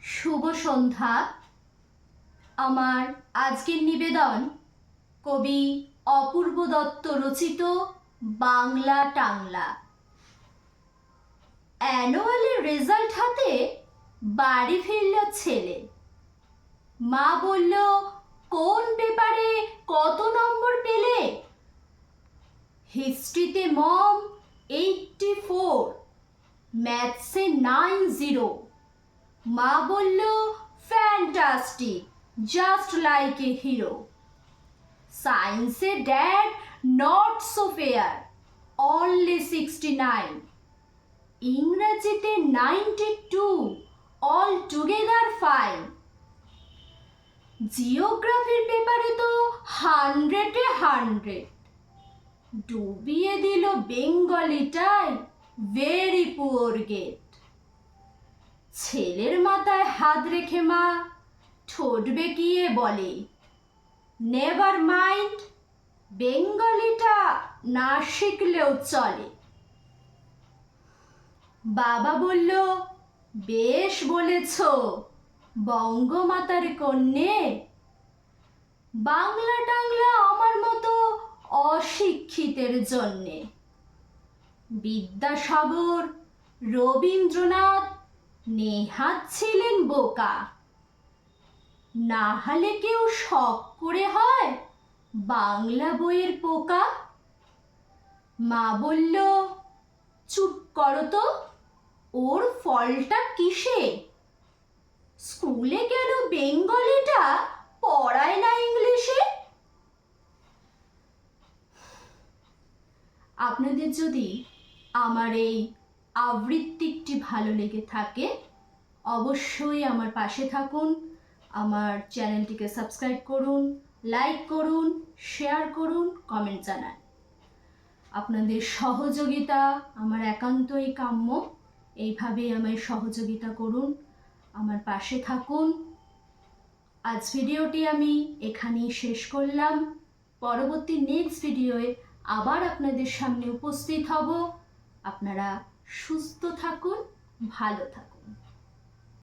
শুভ সন্ধ্যা। আমার আজকের নিবেদন কবি অপূর্ব দত্ত রচিত বাংলা টাংলা। অ্যানুয়ালের রেজাল্ট হাতে বাড়ি ফিরল ছেলে। মা বলল, কোন পেপারে কত নম্বর পেলে? হিস্ট্রিতে মম 84, ম্যাথসে 90। মা বলল, fantastic, just like a hero. সায়েন্সে dad not so fair, only 69। ইংরাজিতে 92, অল টুগেদার ফাইন। জিওগ্রাফির পেপারে তো 100-এ 100। ডুবিয়ে দিল বেঙ্গলিটাই, ভেরি পুয়ার গেট। ছেলের মাথায় হাত রেখে মা ঠোঁট বেঁকিয়ে বলে, নেভার মাইন্ড, বেঙ্গলিটা না শিখলেও চলে। বাবা বলল, বেশ বলেছ বঙ্গমাতার কন্যে। বাংলা টাংলা আমার মতো অশিক্ষিতের জন্যে। বিদ্যাসাগর, রবীন্দ্রনাথ নেহাত ছিলেন বোকা। না হলে কেউ শখ করে হয় বাংলা বইয়ের পোকা। মা বলল, চুপ করো তো, ওর ফলটা কিসে? স্কুলে কেন বেঙ্গলিটা পড়ায় না ইংলিশে? আপনাদের যদি আমার এই আবৃত্তিটি ভালো লেগে থাকে অবশ্যই আমার পাশে থাকুন। আমার চ্যানেলটিকে সাবস্ক্রাইব করুন, লাইক করুন, শেয়ার করুন, কমেন্ট জানান। আপনাদের সহযোগিতা আমার একান্তই কাম্য। এইভাবেই আমায় সহযোগিতা করুন, আমার পাশে থাকুন। আজ ভিডিওটি আমি এখানেই শেষ করলাম। পরবর্তী নেক্সট ভিডিওয়ে আবার আপনাদের সামনে উপস্থিত হব। আপনারা সুস্থ থাকুন, ভালো থাকুন।